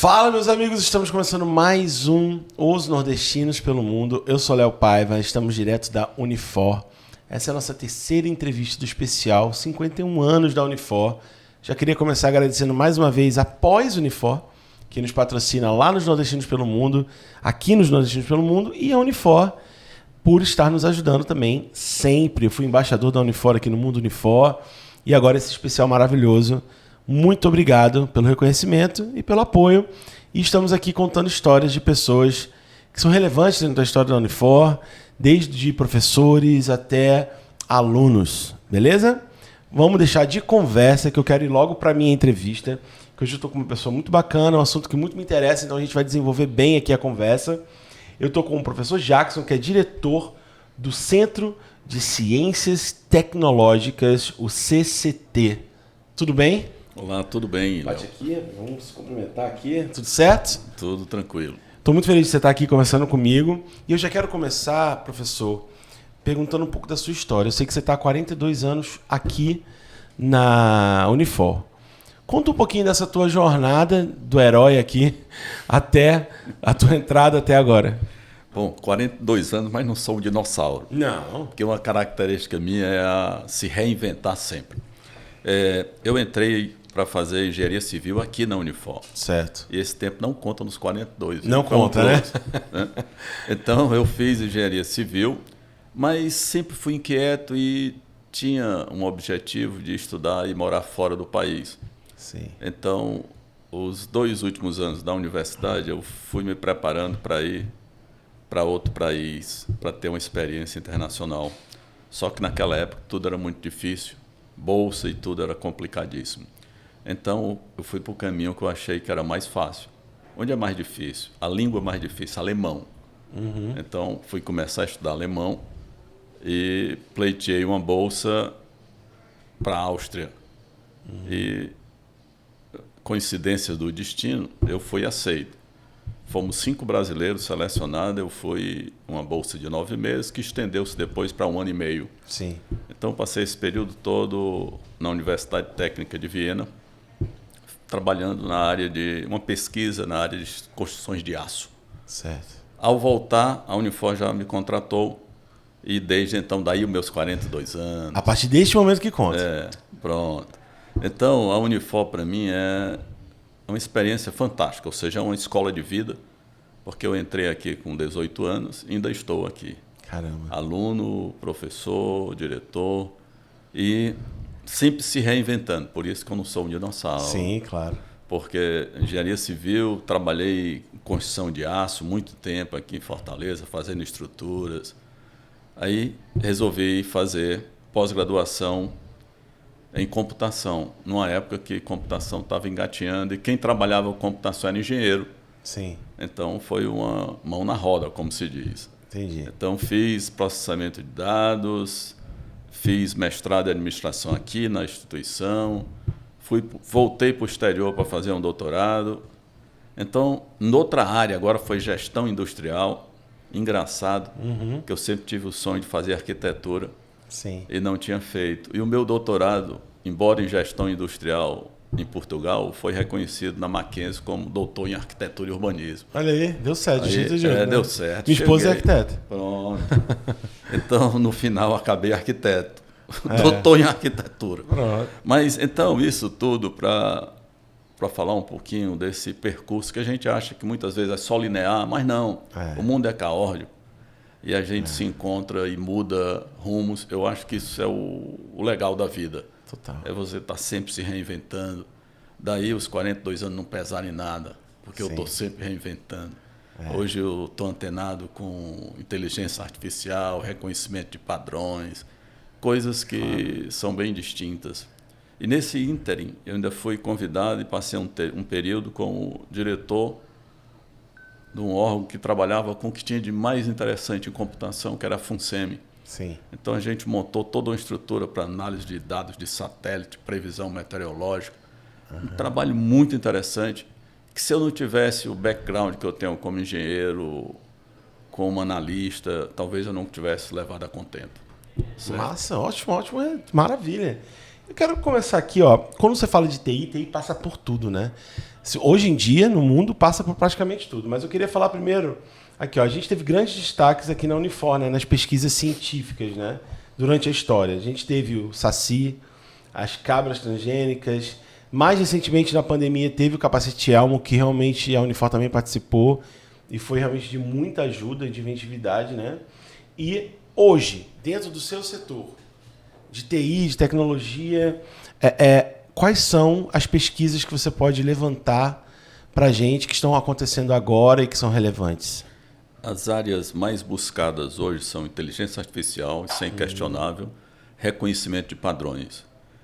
Fala, meus amigos, estamos começando mais um Os Nordestinos pelo Mundo. Eu sou Léo Paiva, estamos direto da Unifor. Essa é a nossa terceira entrevista do especial, 51 anos da Unifor. Já queria começar agradecendo mais uma vez a Pós-Unifor, que nos patrocina lá nos Nordestinos pelo Mundo, aqui nos Nordestinos pelo Mundo, e a Unifor por estar nos ajudando também sempre. Eu fui embaixador da Unifor aqui no Mundo Unifor e agora esse especial maravilhoso. Muito obrigado pelo reconhecimento e pelo apoio. E estamos aqui contando histórias de pessoas que são relevantes dentro da história da Unifor, desde professores até alunos, beleza? Vamos deixar de conversa, que eu quero ir logo para a minha entrevista, que hoje eu estou com uma pessoa muito bacana, um assunto que muito me interessa, então a gente vai desenvolver bem aqui a conversa. Eu estou com o professor Jackson, que é diretor do Centro de Ciências Tecnológicas, o CCT. Tudo bem? Olá, tudo bem, Léo? Bate aqui, vamos se cumprimentar aqui. Tudo certo? Tudo tranquilo. Estou muito feliz de você estar aqui conversando comigo. E eu já quero começar, professor, perguntando um pouco da sua história. Eu sei que você está há 42 anos aqui na Unifor. Conta um pouquinho dessa tua jornada do herói aqui até a tua entrada até agora. Bom, 42 anos, mas não sou um dinossauro. Não. Porque uma característica minha é se reinventar sempre. Eu entrei para fazer engenharia civil aqui na Unifor. Certo. E esse tempo não conta nos 42. Não conta, né? Então, eu fiz engenharia civil, mas sempre fui inquieto e tinha um objetivo de estudar e morar fora do país. Sim. Então, os 2 últimos anos da universidade, eu fui me preparando para ir para outro país, para ter uma experiência internacional. Só que naquela época tudo era muito difícil, bolsa e tudo era complicadíssimo. Então, eu fui para o caminho que eu achei que era mais fácil. Onde é mais difícil? A língua é mais difícil, alemão. Uhum. Então, fui começar a estudar alemão e pleiteei uma bolsa para a Áustria. Uhum. E, coincidências do destino, eu fui aceito. Fomos 5 brasileiros selecionados, eu fui uma bolsa de 9 meses, que estendeu-se depois para 1 ano e meio. Sim. Então, passei esse período todo na Universidade Técnica de Viena, trabalhando na área de uma pesquisa na área de construções de aço. Certo. Ao voltar, a Unifor já me contratou e desde então, daí os meus 42 anos. A partir deste momento que conta. Pronto. Então, a Unifor para mim é uma experiência fantástica, ou seja, é uma escola de vida, porque eu entrei aqui com 18 anos e ainda estou aqui. Caramba. Aluno, professor, diretor e sempre se reinventando. Por isso que eu não sou um dinossauro. Sim, claro. Porque engenharia civil, trabalhei em construção de aço muito tempo aqui em Fortaleza, fazendo estruturas. Aí resolvi fazer pós-graduação em computação, numa época que computação estava engateando e quem trabalhava com computação era engenheiro. Sim. Então foi uma mão na roda, como se diz. Entendi. Então fiz processamento de dados, fiz mestrado em administração aqui na instituição, voltei para o exterior para fazer um doutorado. Então, noutra área, agora foi gestão industrial. Engraçado, que eu sempre tive o sonho de fazer arquitetura. Sim. E não tinha feito. E o meu doutorado, embora em gestão industrial em Portugal, foi reconhecido na Mackenzie como doutor em arquitetura e urbanismo. Olha aí, deu certo. Deu certo. Minha esposa é arquiteta. Pronto. Então, no final, acabei arquiteto. Doutor em arquitetura. Pronto. Mas, então, isso tudo para falar um pouquinho desse percurso que a gente acha que muitas vezes é só linear, mas não. O mundo é caótico. E a gente se encontra e muda rumos. Eu acho que isso é o legal da vida. Total. É você estar sempre se reinventando. Daí os 42 anos não pesarem nada, porque eu estou sempre reinventando. Hoje eu estou antenado com inteligência artificial, reconhecimento de padrões, coisas que são bem distintas. E nesse ínterim, eu ainda fui convidado e passei um período como diretor de um órgão que trabalhava com o que tinha de mais interessante em computação, que era a FUNSEMI. Sim. Então, a gente montou toda uma estrutura para análise de dados de satélite, previsão meteorológica. Um trabalho muito interessante, que se eu não tivesse o background que eu tenho como engenheiro, como analista, talvez eu não tivesse levado a contento. Certo? Massa, ótimo, maravilha. Eu quero começar aqui, ó. Quando você fala de TI, TI passa por tudo, né? Hoje em dia, no mundo, passa por praticamente tudo. Mas eu queria falar primeiro, aqui, ó. A gente teve grandes destaques aqui na Unifor, né? Nas pesquisas científicas, né? Durante a história. A gente teve o Saci, as cabras transgênicas. Mais recentemente, na pandemia, teve o Capacete Elmo, que realmente a Unifor também participou. E foi realmente de muita ajuda, de inventividade, né? E hoje, dentro do seu setor de TI, de tecnologia, quais são as pesquisas que você pode levantar para a gente que estão acontecendo agora e que são relevantes? As áreas mais buscadas hoje são inteligência artificial, isso é inquestionável, reconhecimento de padrões.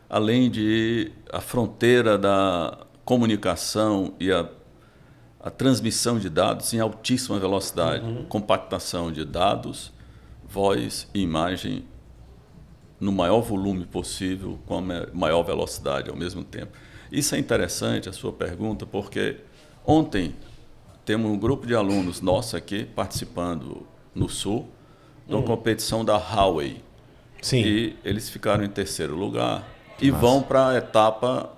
Além de a fronteira da comunicação e a transmissão de dados em altíssima velocidade, compactação de dados, voz e imagem no maior volume possível, com a maior velocidade ao mesmo tempo. Isso é interessante, a sua pergunta, porque ontem temos um grupo de alunos nossos aqui participando no Sul de uma competição da Huawei. Sim. E eles ficaram em terceiro lugar e vão para a etapa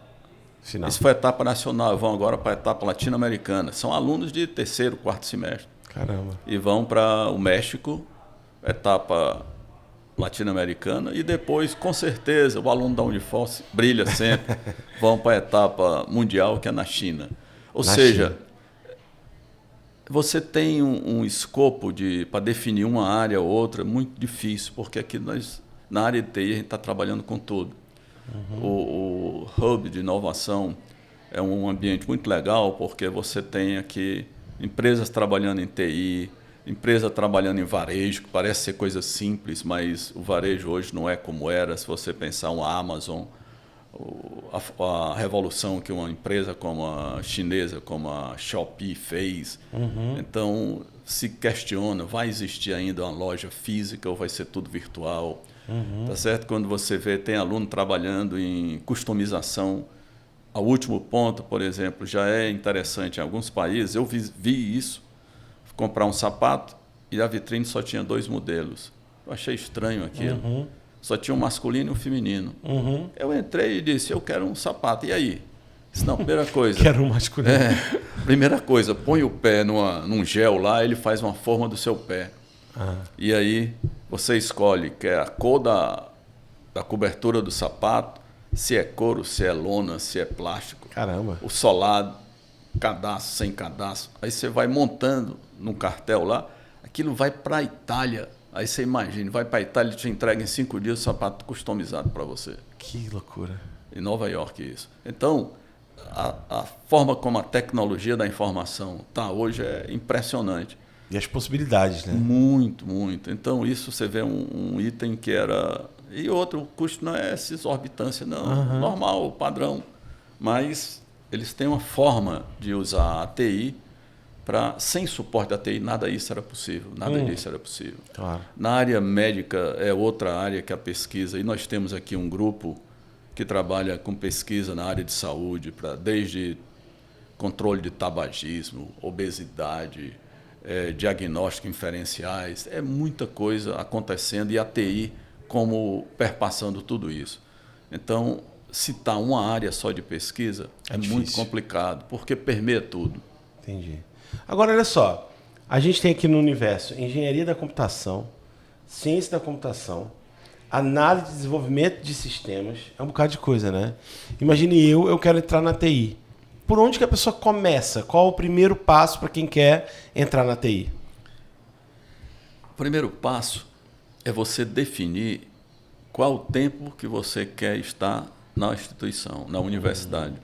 final. Isso foi a etapa nacional, vão agora para a etapa latino-americana. São alunos de terceiro, quarto semestre. Caramba. E vão para o México, etapa latino-americana, e depois, com certeza, o aluno da Unifor brilha sempre, vão para a etapa mundial, que é na China. Ou seja, você tem um escopo para definir uma área ou outra muito difícil, porque aqui na área de TI a gente está trabalhando com tudo. O Hub de inovação é um ambiente muito legal, porque você tem aqui empresas trabalhando em TI, empresa trabalhando em varejo, que parece ser coisa simples, mas o varejo hoje não é como era. Se você pensar uma Amazon, a revolução que uma empresa como a chinesa, como a Shopee fez. Então, se questiona, vai existir ainda uma loja física ou vai ser tudo virtual? Tá certo? Quando você vê, tem aluno trabalhando em customização. Ao último ponto, por exemplo, já é interessante em alguns países. Eu vi isso, comprar um sapato e a vitrine só tinha 2 modelos. Eu achei estranho aquilo. Só tinha um masculino e um feminino. Eu entrei e disse, eu quero um sapato. E aí? Disse, não, primeira coisa... Quero um masculino. Primeira coisa, põe o pé num gel lá, ele faz uma forma do seu pé. E aí você escolhe que é a cor da cobertura do sapato, se é couro, se é lona, se é plástico. Caramba. O solado, cadastro, sem cadastro. Aí você vai montando num cartel lá, aquilo vai para a Itália. Aí você imagina, vai para a Itália e te entrega em 5 dias o sapato customizado para você. Que loucura. Em Nova York, isso. Então, a forma como a tecnologia da informação está hoje é impressionante. E as possibilidades, né? Muito, muito. Então, isso você vê um item que era... E outro, o custo não é essa exorbitância, não. Normal, padrão. Mas eles têm uma forma de usar a TI sem suporte da TI, nada disso era possível. Nada disso era possível. Claro. Na área médica, é outra área que a pesquisa... E nós temos aqui um grupo que trabalha com pesquisa na área de saúde, desde controle de tabagismo, obesidade... diagnóstico inferenciais, é muita coisa acontecendo e a TI como perpassando tudo isso. Então, citar uma área só de pesquisa é muito complicado, porque permeia tudo. Entendi. Agora, olha só, a gente tem aqui no universo engenharia da computação, ciência da computação, análise e desenvolvimento de sistemas, é um bocado de coisa, né? Imagine eu quero entrar na TI. Por onde que a pessoa começa? Qual o primeiro passo para quem quer entrar na TI? O primeiro passo é você definir qual o tempo que você quer estar na instituição, na universidade.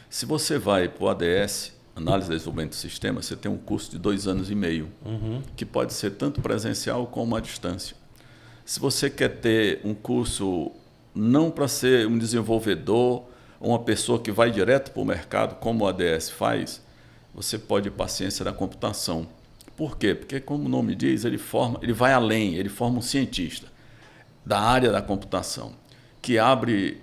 Se você vai para o ADS, Análise e Desenvolvimento de Sistemas, você tem um curso de 2 anos e meio, que pode ser tanto presencial como à distância. Se você quer ter um curso não para ser um desenvolvedor, uma pessoa que vai direto para o mercado, como o ADS faz, você pode ir para a ciência da computação. Por quê? Porque, como o nome diz, ele vai além, ele forma um cientista da área da computação, que abre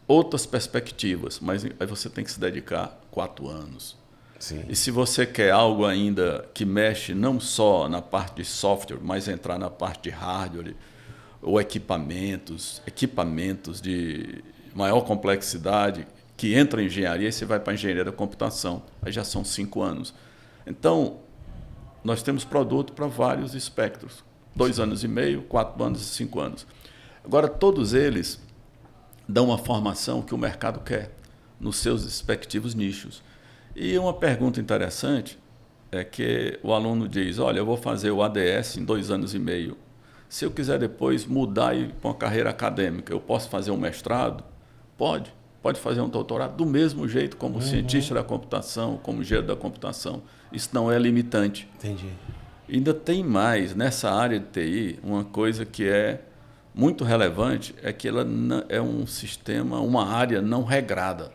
outras perspectivas, mas aí você tem que se dedicar 4 anos. Sim. E se você quer algo ainda que mexe não só na parte de software, mas entrar na parte de hardware, ou equipamentos de maior complexidade, que entra em engenharia, e você vai para a engenharia da computação. Aí já são 5 anos. Então, nós temos produto para vários espectros. 2 anos e meio, 4 anos e 5 anos. Agora, todos eles dão uma formação que o mercado quer, nos seus respectivos nichos. E uma pergunta interessante é que o aluno diz, olha, eu vou fazer o ADS em 2 anos e meio. Se eu quiser depois mudar e ir para uma carreira acadêmica, eu posso fazer um mestrado? Pode. Pode fazer um doutorado do mesmo jeito como cientista da computação, como engenheiro da computação. Isso não é limitante. Entendi. Ainda tem mais, nessa área de TI, uma coisa que é muito relevante, é que ela é um sistema, uma área não regrada.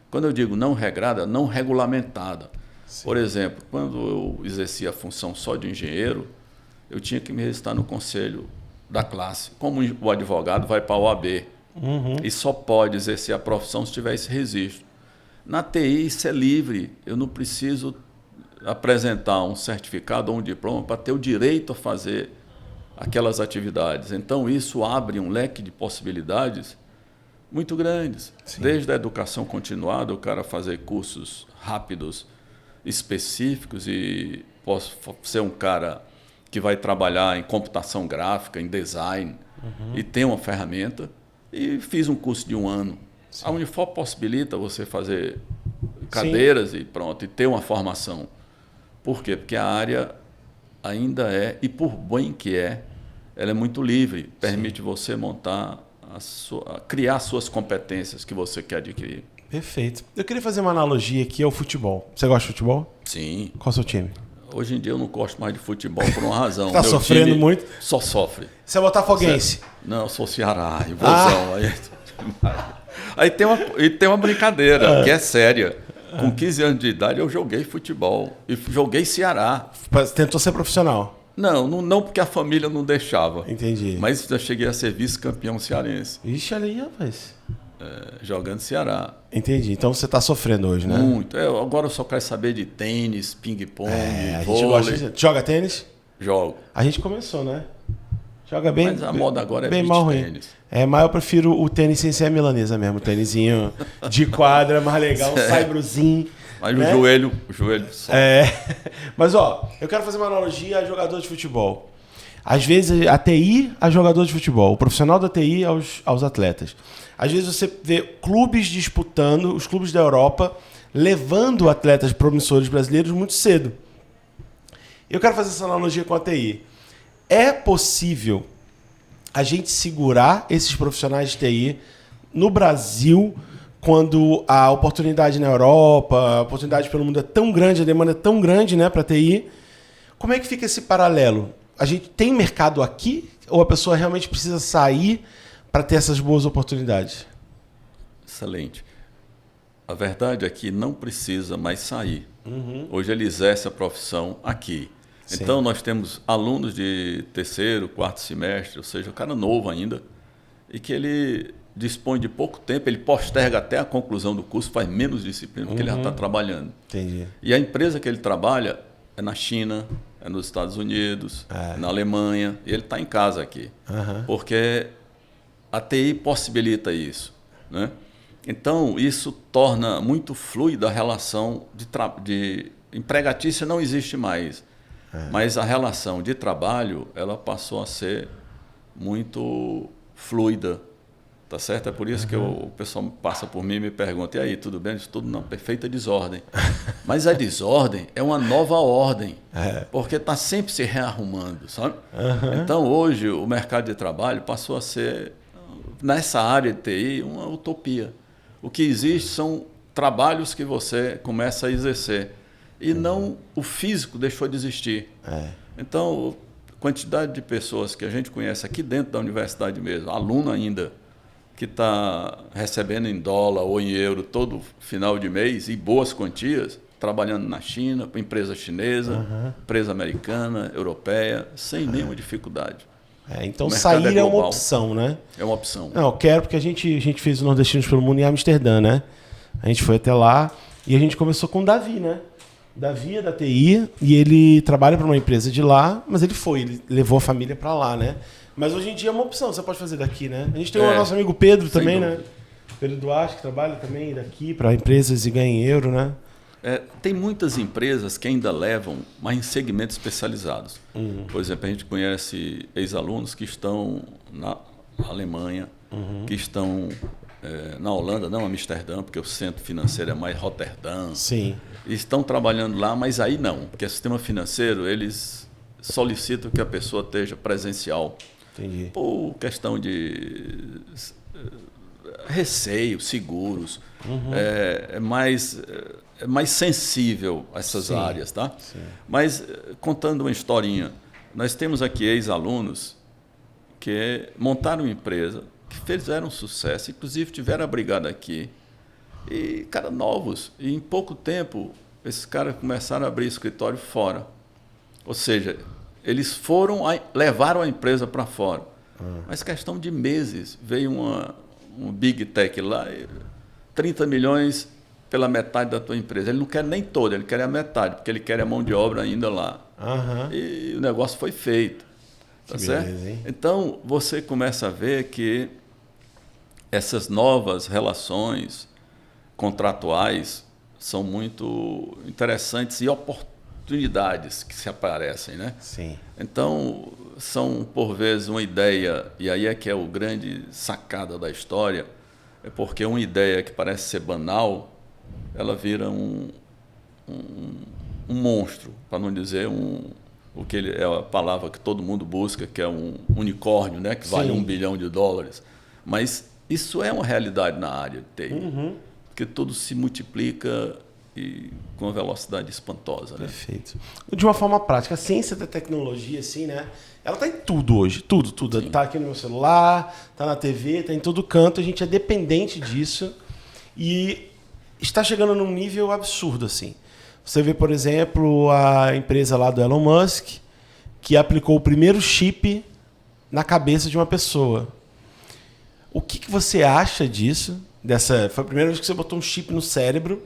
Quando eu digo não regrada, não regulamentada. Sim. Por exemplo, quando eu exercia a função só de engenheiro, eu tinha que me registrar no conselho da classe. Como o advogado vai para a OAB, e só pode exercer a profissão se tiver esse registro. Na TI, isso é livre. Eu não preciso apresentar um certificado ou um diploma para ter o direito a fazer aquelas atividades. Então, isso abre um leque de possibilidades muito grandes. Sim. Desde a educação continuada, o cara fazer cursos rápidos, específicos, e posso ser um cara que vai trabalhar em computação gráfica, em design, e tem uma ferramenta, e fiz um curso de 1 ano. Sim. A Unifor possibilita você fazer cadeiras e pronto, e ter uma formação. Por quê? Porque a área ainda é, e por bem que ela é muito livre, permite você montar, criar suas competências que você quer adquirir. Perfeito. Eu queria fazer uma analogia aqui ao futebol. Você gosta de futebol? Sim. Qual é o seu time? Hoje em dia eu não gosto mais de futebol por uma razão. Tá sofrendo muito? Só sofre. Você é botafoguense? Não, eu sou Ceará, Ivozão. Aí tem uma brincadeira que é séria. Com 15 anos de idade eu joguei futebol e joguei Ceará. Tentou ser profissional? Não porque a família não deixava. Entendi. Mas já cheguei a ser vice-campeão cearense. Ixi, ali, rapaz. Jogando Ceará. Entendi. Então você está sofrendo hoje, né? Muito. Agora eu só quero saber de tênis, ping-pong, vôlei. Joga tênis? Jogo. A gente começou, né? Joga bem. Mas a moda agora é bem mal ruim. Tênis. Mas eu prefiro o tênis sem ser a milanesa mesmo. O tênisinho de quadra, mais legal, um saibrozinho. Mas né? o joelho só. Mas, eu quero fazer uma analogia a jogador de futebol. Às vezes, a TI a jogador de futebol, o profissional da TI aos atletas. Às vezes você vê clubes disputando, os clubes da Europa, levando atletas promissores brasileiros muito cedo. Eu quero fazer essa analogia com a TI. É possível a gente segurar esses profissionais de TI no Brasil quando a oportunidade na Europa, a oportunidade pelo mundo é tão grande, a demanda é tão grande, né, para TI? Como é que fica esse paralelo? A gente tem mercado aqui ou a pessoa realmente precisa sair para ter essas boas oportunidades? Excelente. A verdade é que não precisa mais sair. Hoje ele exerce a profissão aqui. Sim. Então nós temos alunos de 3º, 4º semestre, ou seja, o cara novo ainda, e que ele dispõe de pouco tempo, ele posterga até a conclusão do curso, faz menos disciplina, porque ele já está trabalhando. Entendi. E a empresa que ele trabalha é na China, é nos Estados Unidos, na Alemanha, e ele está em casa aqui. Porque a TI possibilita isso, né? Então, isso torna muito fluida a relação de empregatícia não existe mais. Mas a relação de trabalho, ela passou a ser muito fluida, tá certo? É por isso que o pessoal passa por mim e me pergunta, e aí, tudo bem? Isso tudo não, perfeita desordem. Mas a desordem é uma nova ordem, porque está sempre se rearrumando, sabe? Então, hoje, o mercado de trabalho passou a ser, nessa área de TI, uma utopia. O que existe são trabalhos que você começa a exercer. E não o físico deixou de existir. Então, a quantidade de pessoas que a gente conhece aqui dentro da universidade mesmo, aluno ainda, que está recebendo em dólar ou em euro todo final de mês e boas quantias, trabalhando na China, com empresa chinesa, empresa americana, europeia, sem nenhuma dificuldade. Então sair é uma opção, né? É uma opção. Não, eu quero porque a gente fez o Nordestinos pelo Mundo em Amsterdã, né? A gente foi até lá e a gente começou com o Davi, né? Davi é da TI e ele trabalha para uma empresa de lá, mas ele levou a família para lá, né? Mas hoje em dia é uma opção, você pode fazer daqui, né? A gente tem o nosso amigo Pedro também, né? Pedro Duarte, que trabalha também daqui para empresas e ganha em euro, né? Tem muitas empresas que ainda levam, mas em segmentos especializados. Por exemplo, a gente conhece ex-alunos que estão na Alemanha, que estão na Holanda, não Amsterdã, porque o centro financeiro é mais Roterdã. Sim. E estão trabalhando lá, mas aí não, porque o sistema financeiro, eles solicitam que a pessoa esteja presencial. Entendi. Por questão de receio, seguros, é mais sensível a essas áreas, tá? Sim. Mas, contando uma historinha, nós temos aqui ex-alunos que montaram uma empresa, que fizeram sucesso, inclusive tiveram a brigada aqui, e caras novos, e em pouco tempo, esses caras começaram a abrir escritório fora. Ou seja, eles levaram a empresa para fora. Mas questão de meses, veio um Big Tech lá, 30 milhões pela metade da tua empresa. Ele não quer nem toda, ele quer a metade, porque ele quer a mão de obra ainda lá. E o negócio foi feito. Tá certo? Beleza, então, você começa a ver que essas novas relações contratuais são muito interessantes e oportunidades que se aparecem, né? Sim. Então, são, por vezes, uma ideia, e aí é que é o grande sacada da história, é porque uma ideia que parece ser banal, ela vira um monstro, para não dizer o que é a palavra que todo mundo busca, que é um unicórnio, né? Que vale $1 bilhão. Mas isso é uma realidade na área de TI, porque tudo se multiplica com uma velocidade espantosa. Né? Perfeito. De uma forma prática, a ciência da tecnologia, assim, né? Ela está em tudo hoje, tudo. Está aqui no meu celular, está na TV, está em todo canto. A gente é dependente disso e está chegando num nível absurdo, assim. Você vê, por exemplo, a empresa lá do Elon Musk, que aplicou o primeiro chip na cabeça de uma pessoa. O que você acha disso? Foi a primeira vez que você botou um chip no cérebro.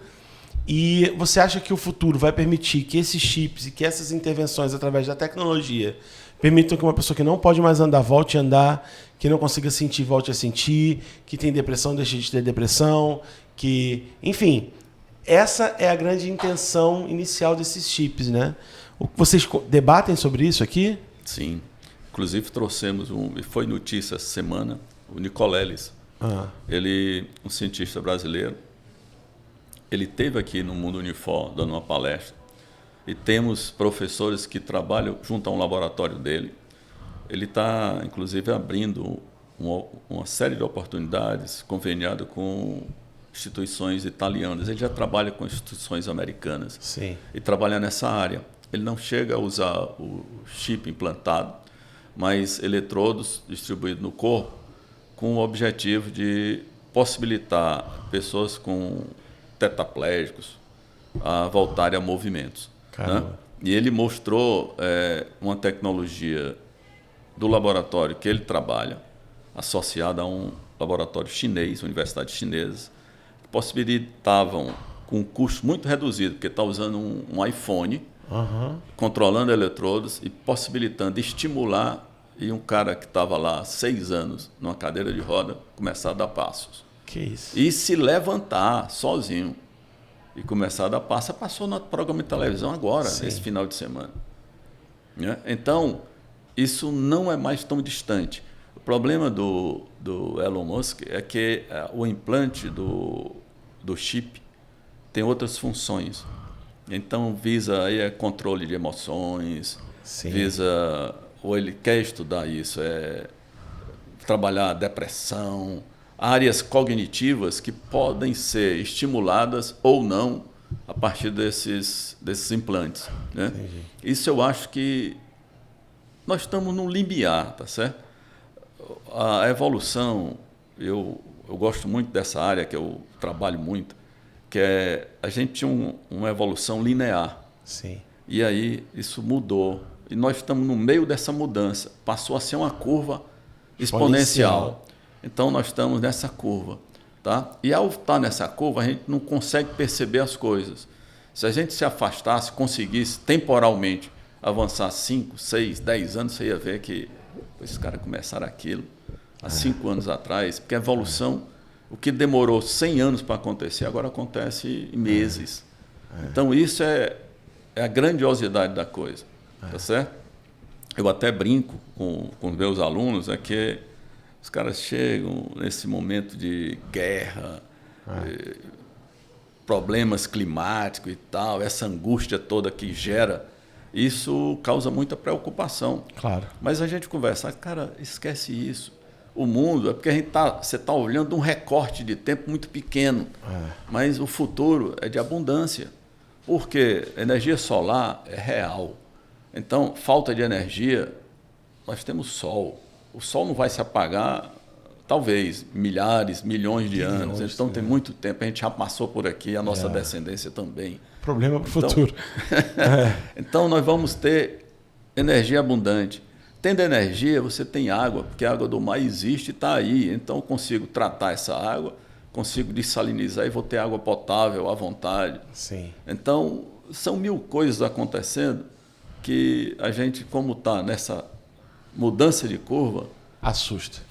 E você acha que o futuro vai permitir que esses chips e que essas intervenções através da tecnologia permitam que uma pessoa que não pode mais andar volte a andar, que não consiga sentir volte a sentir, que tem depressão deixe de ter depressão, que, enfim, essa é a grande intenção inicial desses chips, né? Vocês debatem sobre isso aqui? Sim. Inclusive trouxemos foi notícia essa semana, o Nicoleles. Ele, um cientista brasileiro, ele esteve aqui no Mundo Unifor dando uma palestra e temos professores que trabalham junto a um laboratório dele. Ele está, inclusive, abrindo uma série de oportunidades conveniado com instituições italianas. Ele já trabalha com instituições americanas. Sim. E trabalha nessa área. Ele não chega a usar o chip implantado, mas eletrodos distribuídos no corpo com o objetivo de possibilitar pessoas com tetraplégicos a voltarem a movimentos. Né? E ele mostrou uma tecnologia do laboratório que ele trabalha, associada a um laboratório chinês, universidades chinesas, que possibilitavam, com um custo muito reduzido, porque está usando um iPhone, controlando eletrodos e possibilitando estimular, e um cara que estava lá há 6 anos, numa cadeira de roda, começar a dar passos. Que isso? E se levantar sozinho e começar a dar passo. Passou no programa de televisão agora, esse final de semana. Né? Então, isso não é mais tão distante. O problema do Elon Musk é que o implante do chip tem outras funções. Então, visa aí controle de emoções, visa, ou ele quer estudar isso, trabalhar a depressão, áreas cognitivas que podem ser estimuladas ou não a partir desses implantes. Né? Isso eu acho que nós estamos num limiar, tá certo? A evolução, eu gosto muito dessa área que eu trabalho muito, que a gente tinha uma evolução linear. Sim. E aí isso mudou. E nós estamos no meio dessa mudança. Passou a ser uma curva exponencial. Então, nós estamos nessa curva. Tá? E ao estar nessa curva, a gente não consegue perceber as coisas. Se a gente se afastasse, conseguisse temporalmente avançar 5, 6, 10 anos, você ia ver que esses caras começaram aquilo há 5 anos atrás, porque a evolução O que demorou 100 anos para acontecer, agora acontece em meses. Então, isso é a grandiosidade da coisa. Tá certo? Eu até brinco com os meus alunos, é que os caras chegam nesse momento de guerra, problemas climáticos e tal, essa angústia toda que gera, isso causa muita preocupação. Claro. Mas a gente conversa, cara, esquece isso. O mundo, é porque você está olhando um recorte de tempo muito pequeno, mas o futuro é de abundância, porque a energia solar é real. Então, falta de energia, nós temos sol. O sol não vai se apagar, talvez, milhares, milhões de anos. Então, tem muito tempo. A gente já passou por aqui, a nossa descendência também. Problema para o futuro. Então, nós vamos ter energia abundante. Tendo energia, você tem água, porque a água do mar existe e está aí. Então, eu consigo tratar essa água, consigo dessalinizar e vou ter água potável à vontade. Sim. Então, são 1000 coisas acontecendo que a gente, como está nessa mudança de curva... Assusta.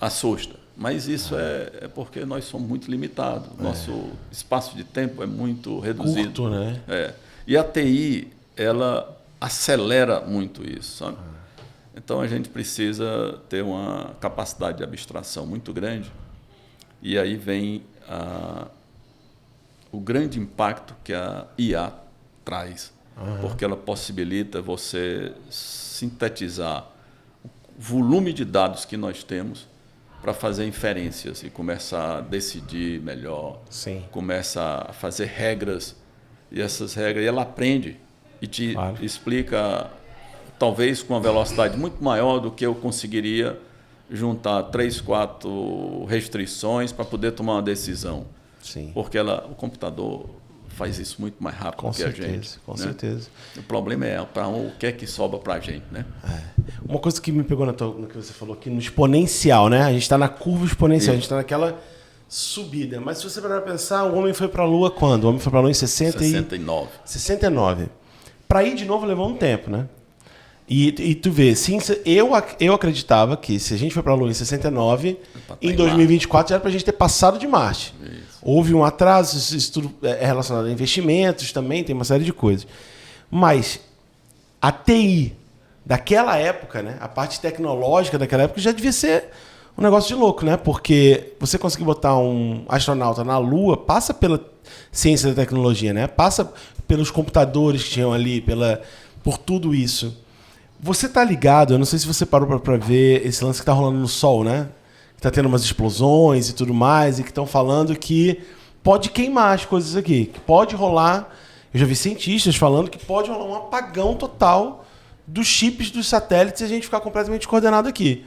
Mas isso é porque nós somos muito limitados. Nosso espaço de tempo é muito reduzido. Curto, né? E a TI, ela acelera muito isso, sabe? Então, a gente precisa ter uma capacidade de abstração muito grande. E aí vem o grande impacto que a IA traz. Porque ela possibilita você sintetizar o volume de dados que nós temos para fazer inferências e começar a decidir melhor. Sim. Começa a fazer regras. E essas regras, ela aprende e te explica... talvez com uma velocidade muito maior do que eu conseguiria juntar 3, 4 restrições para poder tomar uma decisão. Sim. Porque o computador faz isso muito mais rápido que a gente. Com certeza. O problema é para o que é que sobra para a gente, né? Uma coisa que me pegou no que você falou aqui, no exponencial, né? A gente está na curva exponencial, a gente está naquela subida. Mas se você parar para pensar, o homem foi para a Lua quando? O homem foi para a Lua em 69. Para ir de novo levou um tempo, né? E tu vê, sim, eu acreditava que se a gente foi para a Lua em 69, em 2024 já era para a gente ter passado de Marte. Isso. Houve um atraso, isso tudo é relacionado a investimentos também, tem uma série de coisas. Mas a TI daquela época, né, a parte tecnológica daquela época já devia ser um negócio de louco, né? Porque você conseguir botar um astronauta na Lua passa pela ciência da tecnologia, né? Passa pelos computadores que tinham ali, por tudo isso. Você tá ligado, eu não sei se você parou para ver esse lance que tá rolando no Sol, né? Que tá tendo umas explosões e tudo mais, e que estão falando que pode queimar as coisas aqui, que pode rolar, eu já vi cientistas falando que pode rolar um apagão total dos chips dos satélites e a gente ficar completamente coordenado aqui.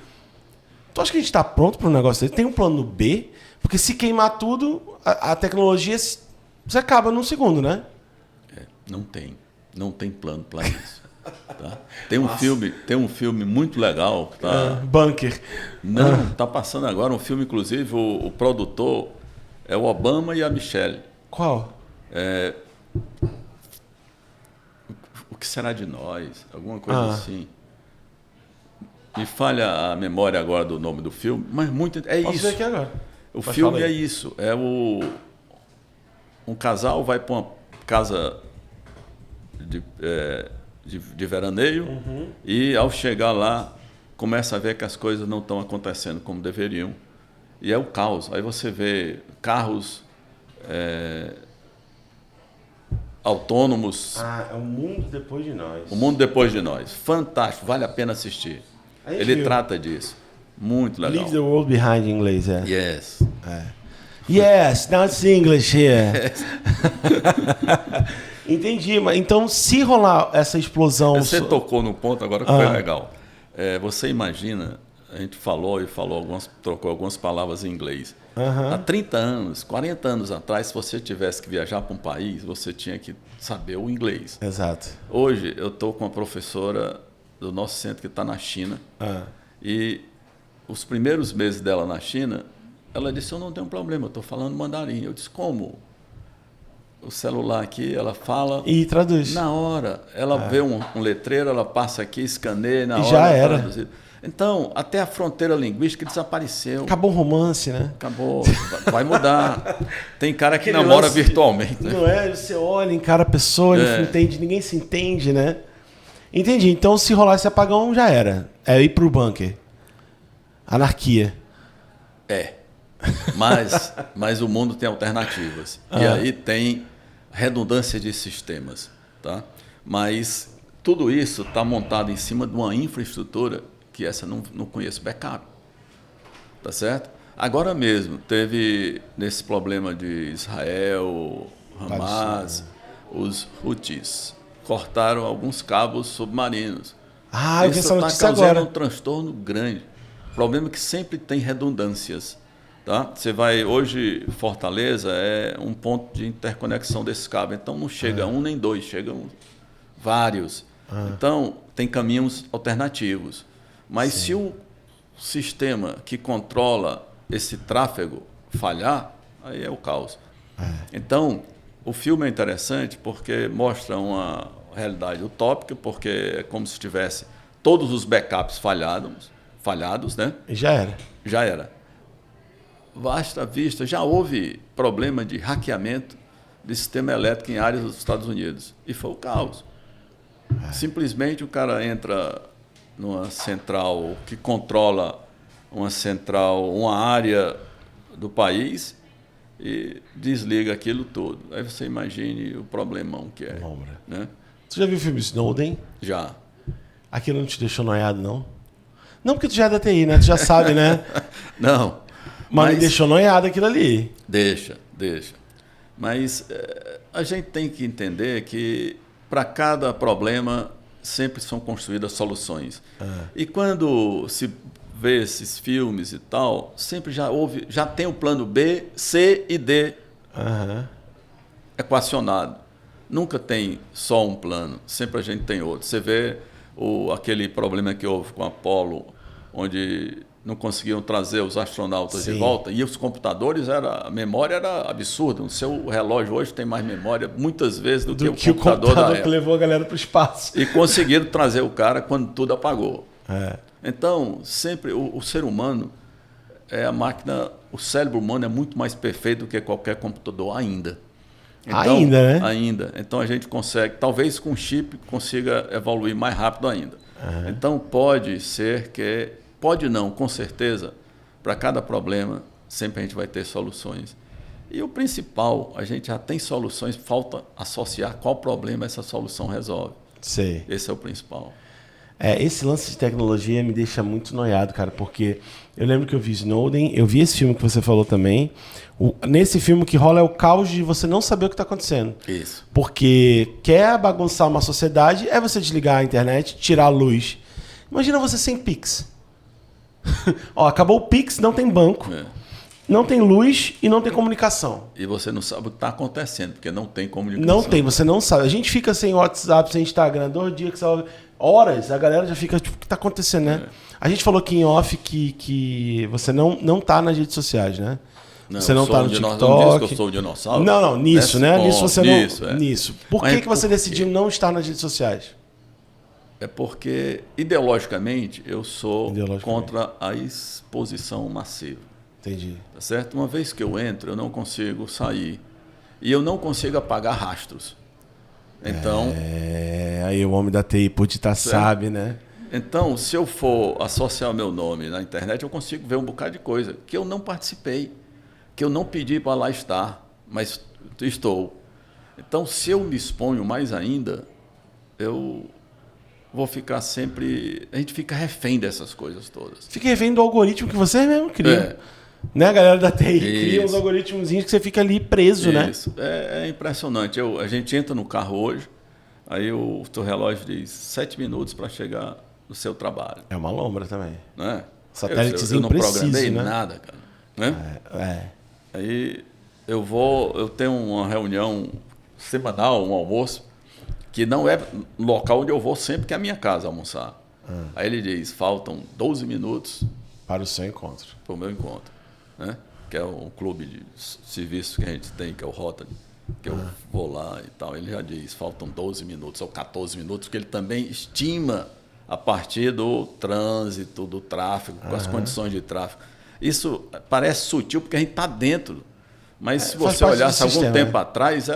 Tu acha que a gente está pronto para um negócio desse? Tem um plano B? Porque se queimar tudo, a tecnologia se acaba num segundo, né? Não tem plano para isso. Tá? Tem um filme muito legal. Tá? Bunker. Não, está passando agora um filme, inclusive, o produtor é o Obama e a Michelle. Qual? O que será de nós? Alguma coisa assim. Me falha a memória agora do nome do filme, mas muito... Posso ver aqui agora. O filme é isso. Um casal vai para uma casa de veraneio e, ao chegar lá, começa a ver que as coisas não estão acontecendo como deveriam. E é o caos. Aí você vê carros autônomos. É o mundo depois de nós. O mundo depois de nós. Fantástico, vale a pena assistir. Ele trata disso. Muito legal. Leave the world behind em inglês, Yes. Yes, now it's English here. Entendi, mas então se rolar essa explosão... Você tocou no ponto agora que foi legal. Você imagina, a gente trocou algumas palavras em inglês. Há 30 anos, 40 anos atrás, se você tivesse que viajar para um país, você tinha que saber o inglês. Exato. Hoje eu estou com uma professora do nosso centro que está na China. E os primeiros meses dela na China, ela disse, eu não tenho problema, eu estou falando mandarim. Eu disse, como? o celular aqui, ela fala... E traduz. Na hora. Ela vê um letreiro, ela passa aqui, escaneia, na hora... Já era. Traduzir. Então, até a fronteira linguística desapareceu. Acabou o romance, né? Acabou. Vai mudar. Tem cara que namora virtualmente. Né? Não é? Você olha, encara a pessoa, não entende, ninguém se entende, né? Entendi. Então, se rolar esse apagão, já era. É ir pro bunker. Anarquia. Mas o mundo tem alternativas. E aí tem redundância de sistemas. Tá? Mas tudo isso está montado em cima de uma infraestrutura que essa não conheço backup. Tá certo? Agora mesmo, teve nesse problema de Israel, Hamas, os Houthis cortaram alguns cabos submarinos. Eu vi essa notícia agora. Isso está causando um transtorno grande. O problema é que sempre tem redundâncias. Tá? Você vai, hoje, Fortaleza é um ponto de interconexão desse cabo. Então, não chega um nem dois, chegam vários. Então, tem caminhos alternativos. Mas se o sistema que controla esse tráfego falhar, aí é o caos. Então, o filme é interessante porque mostra uma realidade utópica, porque é como se tivesse todos os backups falhados, né? E já era. Já era. Basta vista, já houve problema de hackeamento de sistema elétrico em áreas dos Estados Unidos. E foi o caos. Simplesmente o cara entra numa central que controla uma área do país e desliga aquilo tudo. Aí você imagine o problemão que é. Né? Você já viu o filme Snowden? Já. Aquilo não te deixou noiado, não? Não, porque tu já é da TI, né? Tu já sabe, né? Não. Mas me deixou noiado aquilo ali. Deixa. Mas a gente tem que entender que para cada problema sempre são construídas soluções. E quando se vê esses filmes e tal, sempre já tem o plano B, C e D equacionado. Nunca tem só um plano, sempre a gente tem outro. Você vê aquele problema que houve com a Apollo, onde não conseguiam trazer os astronautas de volta, e os computadores, a memória era absurda. O seu relógio hoje tem mais memória, muitas vezes, do que o computador da época. Que levou a galera para o espaço. E conseguiram trazer o cara quando tudo apagou. Então, sempre o ser humano é a máquina, o cérebro humano é muito mais perfeito do que qualquer computador ainda. Então, ainda, né? Ainda. Então a gente consegue, talvez com chip, consiga evoluir mais rápido ainda. Então pode ser que, pode não, com certeza, para cada problema, sempre a gente vai ter soluções. E o principal, a gente já tem soluções, falta associar qual problema essa solução resolve. Sei. Esse é o principal. Esse lance de tecnologia me deixa muito noiado, cara, porque eu lembro que eu vi Snowden, eu vi esse filme que você falou também. Nesse filme o que rola é o caos de você não saber o que está acontecendo. Isso. Porque quer bagunçar uma sociedade, é você desligar a internet, tirar a luz. Imagina você sem Pix. Acabou o Pix, não tem banco, não tem luz e não tem comunicação. E você não sabe o que está acontecendo, porque não tem comunicação. Não tem, você não sabe. A gente fica sem WhatsApp, sem Instagram, 2 dias que você... Horas, a galera já fica, tipo, o que está acontecendo, né? A gente falou aqui em off que você não tá nas redes sociais, né? Não, você não tá no TikTok. Não disse que eu sou um dinossauro. Não, nisso, né? Nisso você não... Nisso. Por que você decidiu não estar nas redes sociais? É porque, ideologicamente, eu sou contra a exposição massiva. Entendi. Tá certo? Uma vez que eu entro, eu não consigo sair. E eu não consigo apagar rastros. Então... aí o homem da TI sabe, né? Então, se eu for associar o meu nome na internet, eu consigo ver um bocado de coisa que eu não participei, que eu não pedi para lá estar, mas estou. Então, se eu me exponho mais ainda, eu vou ficar sempre... A gente fica refém dessas coisas todas. Fica refém do algoritmo que você mesmo cria. Né? A galera da TI cria uns algoritmos que você fica ali preso, né? Isso. É impressionante. A gente entra no carro hoje, aí o teu relógio diz 7 minutos para chegar no seu trabalho. É uma lombra também. Né? Satélites eu não programei preciso, né? nada, cara. Né? Aí eu tenho uma reunião semanal, um almoço, que não é no local onde eu vou sempre, que é a minha casa almoçar. Aí ele diz, faltam 12 minutos para o seu encontro. Para o meu encontro. Né? Que é um clube de serviço que a gente tem, que é o Rotary. que eu vou lá e tal. Ele já diz, faltam 12 minutos ou 14 minutos, porque ele também estima a partir do trânsito, do tráfego, com as condições de tráfego. Isso parece sutil, porque a gente está dentro. Mas se você olhasse algum tempo atrás,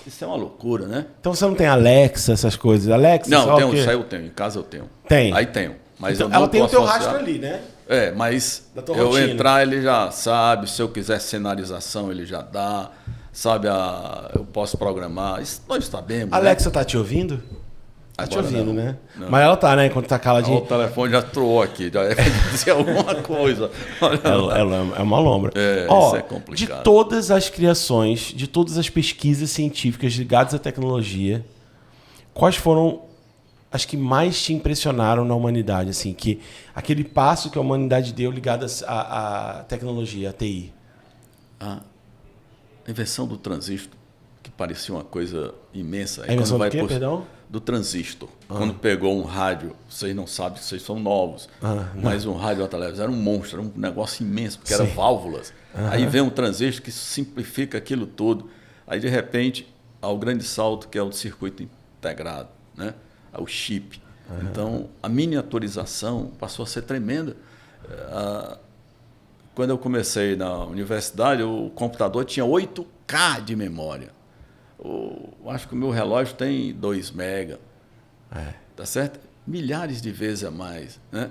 isso é uma loucura, né? Então você não tem Alexa, essas coisas? Alexa, não, isso aí eu tenho. Em casa eu tenho. Tem? Aí tenho. Mas então, eu não ela tem o teu associar. rastro ali, né? Mas eu entrar, ele já sabe. Se eu quiser sinalização, ele já dá. Sabe, eu posso programar. Isso nós sabemos. Alexa tá te ouvindo? Tá te ouvindo, não, né? Não. Mas ela tá, né? Enquanto tá caladinha. O telefone já troou aqui, já ia dizer alguma coisa. Ela é uma lombra. Isso é complicado. De todas as criações, de todas as pesquisas científicas ligadas à tecnologia, quais foram as que mais te impressionaram na humanidade? Assim, que aquele passo que a humanidade deu ligado à tecnologia, à TI. A invenção do transistor, que parecia uma coisa imensa. A invenção do quê, perdão? Do transistor. Quando pegou um rádio, vocês não sabem que vocês são novos, mas um rádio à televisão era um monstro, era um negócio imenso, porque era válvulas. Aí vem um transistor que simplifica aquilo tudo. Aí, de repente, há o grande salto que é o circuito integrado, né? O chip. Então, a miniaturização passou a ser tremenda. Quando eu comecei na universidade, o computador tinha 8K de memória. Acho que o meu relógio tem 2 mega. Tá certo? Milhares de vezes a mais, né?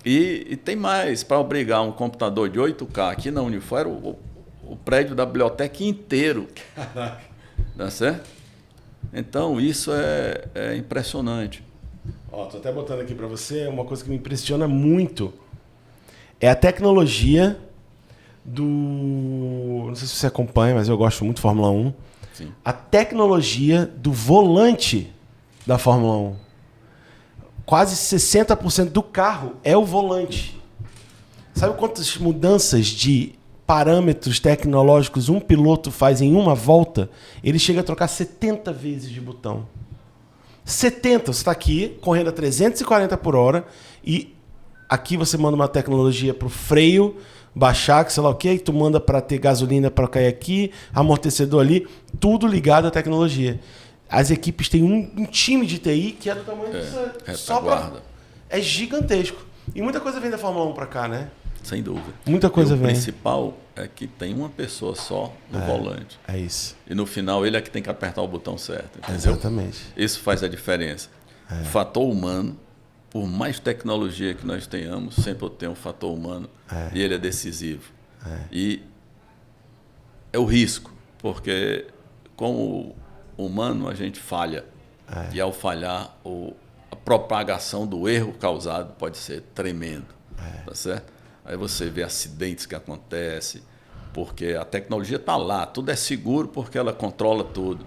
E tem mais. Para obrigar um computador de 8K aqui na Unifor, era o prédio da biblioteca inteiro. Caraca. Tá certo? Então, isso é impressionante. Tô até botando aqui para você uma coisa que me impressiona muito. É a tecnologia do... Não sei se você acompanha, mas eu gosto muito de Fórmula 1. Sim. A tecnologia do volante da Fórmula 1. Quase 60% do carro é o volante. Sabe quantas mudanças de parâmetros tecnológicos um piloto faz em uma volta? Ele chega a trocar 70 vezes de botão. 70. Você está aqui, correndo a 340 por hora, e aqui você manda uma tecnologia para o freio baixar, que sei lá o quê, e tu manda para ter gasolina para cair aqui, amortecedor ali, tudo ligado à tecnologia. As equipes têm um time de TI que é do tamanho disso. É gigantesco. E muita coisa vem da Fórmula 1 para cá, né? Sem dúvida. Muita coisa vem. O principal é que tem uma pessoa só no volante. É isso. E no final ele é que tem que apertar o botão certo. Entendeu? Exatamente. Isso faz a diferença. O fator humano, por mais tecnologia que nós tenhamos, sempre tem um fator humano e ele é decisivo. E é o risco, porque como humano a gente falha. E ao falhar, a propagação do erro causado pode ser tremendo. Tá certo? Aí você vê acidentes que acontecem, porque a tecnologia está lá, tudo é seguro porque ela controla tudo.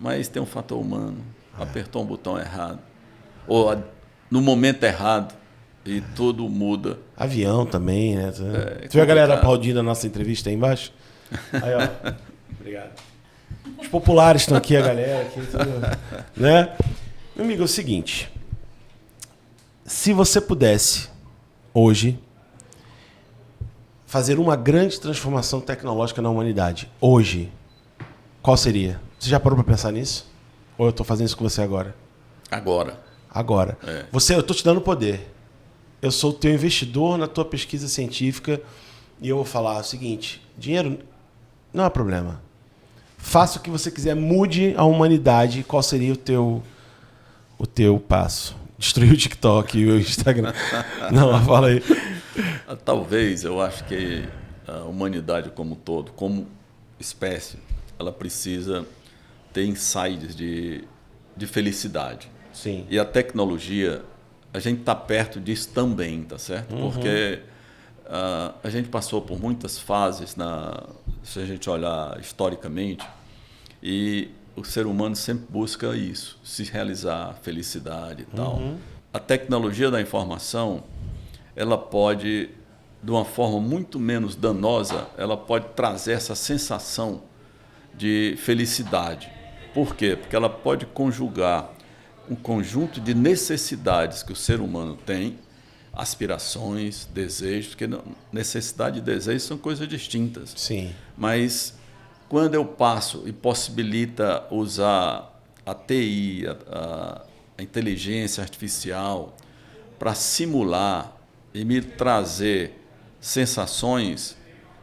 Mas tem um fator humano, apertou um botão errado, ou no momento errado, e tudo muda. Avião também, né? Tu viu a galera aplaudindo a nossa entrevista aí embaixo? Aí, ó. Obrigado. Os populares estão aqui, a galera. Aqui, tudo, né? Meu amigo, é o seguinte. Se você pudesse, hoje, fazer uma grande transformação tecnológica na humanidade, hoje, qual seria? Você já parou para pensar nisso? Ou eu estou fazendo isso com você agora? Agora. Eu estou te dando poder. Eu sou o teu investidor na tua pesquisa científica e eu vou falar o seguinte: dinheiro não é problema. Faça o que você quiser, mude a humanidade. Qual seria o teu passo? Destruir o TikTok e o Instagram. Não, fala aí. Talvez, eu acho que a humanidade como um todo, como espécie, ela precisa ter insights de felicidade. Sim. E a tecnologia, a gente está perto disso também, tá certo? Porque a gente passou por muitas fases, se a gente olhar historicamente, e o ser humano sempre busca isso, se realizar, felicidade e tal. A tecnologia da informação, ela pode, de uma forma muito menos danosa, ela pode trazer essa sensação de felicidade. Por quê? Porque ela pode conjugar um conjunto de necessidades que o ser humano tem, aspirações, desejos, porque necessidade e desejo são coisas distintas. Sim. Mas quando eu passo e possibilita usar a TI, a inteligência artificial, para simular e me trazer sensações,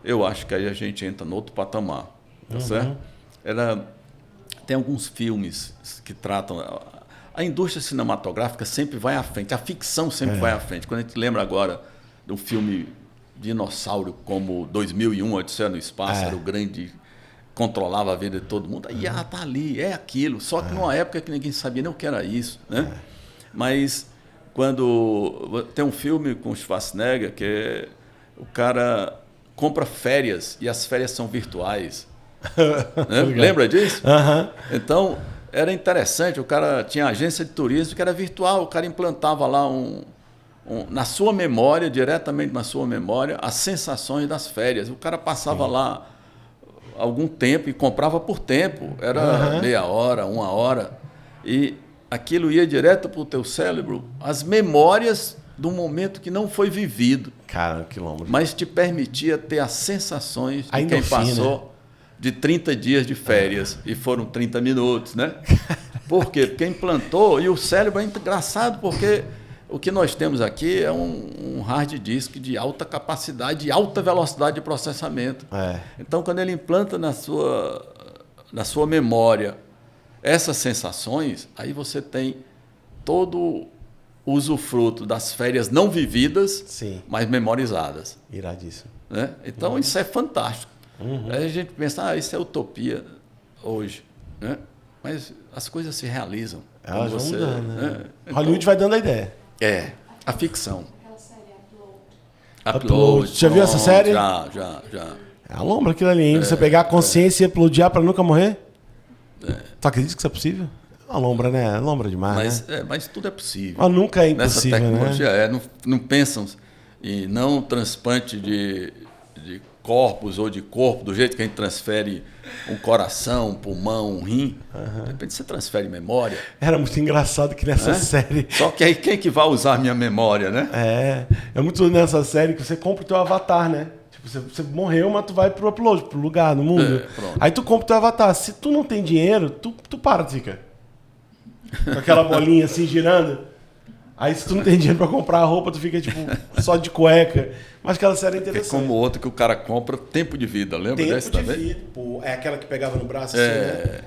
eu acho que aí a gente entra no outro patamar, tá certo? Tem alguns filmes que tratam... A indústria cinematográfica sempre vai à frente, a ficção sempre vai à frente. Quando a gente lembra agora do filme Dinossauro, como 2001, Odisseia no Espaço, era o grande... controlava a vida de todo mundo. Aí, tá ali, é aquilo. Só que numa época que ninguém sabia nem o que era isso, né? Mas quando... Tem um filme com o Schwarzenegger que o cara compra férias e as férias são virtuais. Né? Lembra disso? Então, era interessante. O cara tinha agência de turismo que era virtual. O cara implantava lá na sua memória, diretamente na sua memória, as sensações das férias. O cara passava lá algum tempo e comprava por tempo. Era meia hora, 1 hora. E aquilo ia direto para o teu cérebro, as memórias do momento que não foi vivido. Cara, quilômetro. Mas te permitia ter as sensações de quem passou de 30 dias de férias e foram 30 minutos, né? Por quê? Porque implantou, e o cérebro é engraçado porque o que nós temos aqui é um hard disk de alta capacidade e alta velocidade de processamento. Então, quando ele implanta na sua memória essas sensações, aí você tem todo o usufruto das férias não vividas, mas memorizadas. Iradíssimo. Né? Então, isso é fantástico. Aí a gente pensa, isso é utopia hoje. Né? Mas as coisas se realizam. Elas vão mudando, né? Então, Hollywood vai dando a ideia. A ficção. Aquela série Upload. Já viu essa série? Já. É a lombra aquilo ali, hein? Você pegar a consciência e uploadar pra nunca morrer? Tu acredita que isso é possível? É uma lombra, né? É lombra demais, né? Mas tudo é possível. Mas nunca é impossível, nessa tecnologia, né? Não pensam em não transplante de corpos ou de corpo, do jeito que a gente transfere um coração, um pulmão, um rim. De repente você transfere memória. Era muito engraçado que nessa série... Só que aí quem que vai usar a minha memória, né? É muito nessa série que você compra o teu avatar, né? Tipo, você morreu, mas tu vai pro upload, pro lugar no mundo. Aí tu compra o teu avatar. Se tu não tem dinheiro, tu para, fica. Com aquela bolinha assim girando. Aí se tu não tem dinheiro pra comprar a roupa, tu fica tipo só de cueca. Mas aquela série é interessante. É como outra que o cara compra tempo de vida, lembra dessa também? Tempo de vida. Pô, é aquela que pegava no braço assim, né?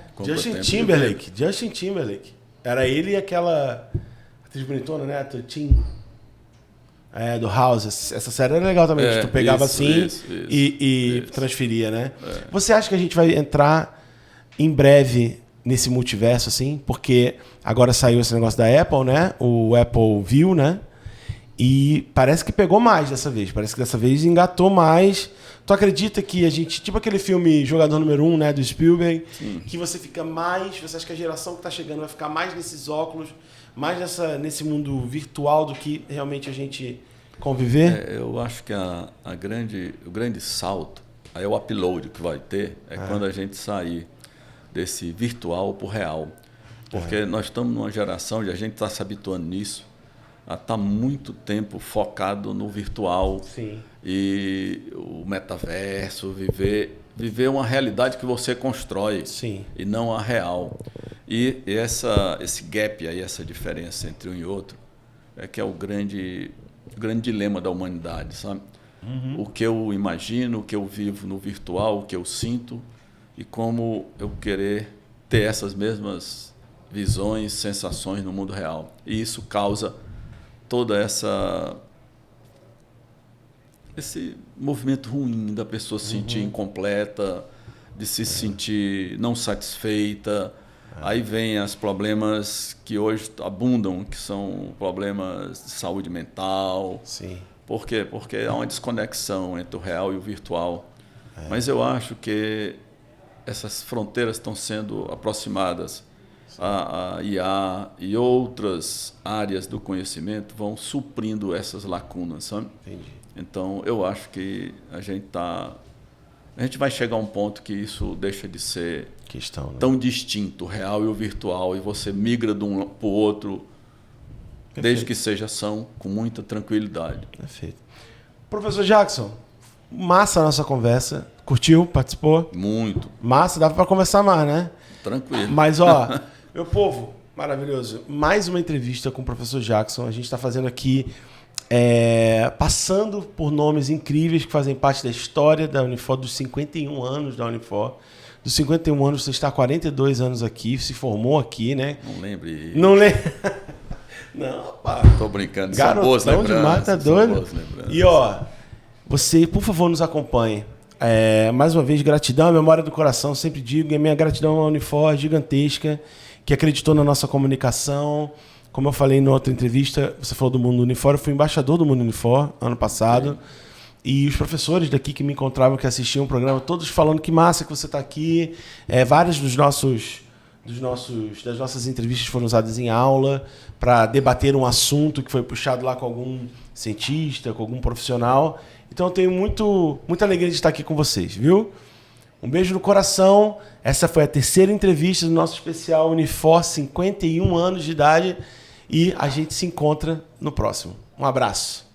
Justin Timberlake. Era ele e aquela atriz bonitona, né? A Tutin. Do House. Essa série era legal também. Que tu pegava e transferia, né? Você acha que a gente vai entrar em breve nesse multiverso, assim? Porque agora saiu esse negócio da Apple, né? O Apple View, né? E parece que pegou mais dessa vez. Parece que dessa vez engatou mais. Tu acredita que a gente... Tipo aquele filme Jogador Número 1, né? Do Spielberg. Que você fica mais... Você acha que a geração que tá chegando vai ficar mais nesses óculos, mais nesse mundo virtual do que realmente a gente conviver? Eu acho que o grande salto, aí o upload que vai ter, quando a gente sair desse virtual para o real. Porque nós estamos numa geração e a gente está se habituando nisso. Está muito tempo focado no virtual. E o metaverso, viver uma realidade que você constrói e não a real. E esse gap aí, essa diferença entre um e outro, é que é o grande dilema da humanidade, sabe? O que eu imagino, o que eu vivo no virtual, o que eu sinto e como eu querer ter essas mesmas visões, sensações no mundo real. E isso causa toda esse movimento ruim da pessoa se sentir incompleta, de se sentir não satisfeita. Aí vem os problemas que hoje abundam, que são problemas de saúde mental. Por quê? Porque há uma desconexão entre o real e o virtual. Mas eu acho que essas fronteiras estão sendo aproximadas. A IA e outras áreas do conhecimento vão suprindo essas lacunas, sabe? Então, eu acho que a gente vai chegar a um ponto que isso deixa de ser tão distinto, o real e o virtual, e você migra de um para o outro, desde que seja ação, com muita tranquilidade. Perfeito. Professor Jackson, massa a nossa conversa. Curtiu? Participou? Muito. Massa, dava para conversar mais, né? Tranquilo. Mas, ó, meu povo, maravilhoso. Mais uma entrevista com o professor Jackson. A gente está fazendo aqui, passando por nomes incríveis que fazem parte da história da Unifor, dos 51 anos da Unifor. Dos 51 anos, você está há 42 anos aqui, se formou aqui, né? Não lembre. Não lembro. Não, pá. Tô brincando. Garotão São boas lembranças. demais, tá doido? E, ó, você, por favor, nos acompanhe. Mais uma vez, gratidão, a memória do coração, sempre digo, e a minha gratidão à Unifor gigantesca, que acreditou na nossa comunicação. Como eu falei em outra entrevista, você falou do Mundo Unifor, eu fui embaixador do Mundo Unifor ano passado. Sim. E os professores daqui que me encontravam, que assistiam o programa, todos falando que massa que você está aqui. Várias das nossas entrevistas foram usadas em aula para debater um assunto que foi puxado lá com algum cientista, com algum profissional. Então eu tenho muita alegria de estar aqui com vocês, viu? Um beijo no coração. Essa foi a terceira entrevista do nosso especial Unifor, 51 anos de idade. E a gente se encontra no próximo. Um abraço.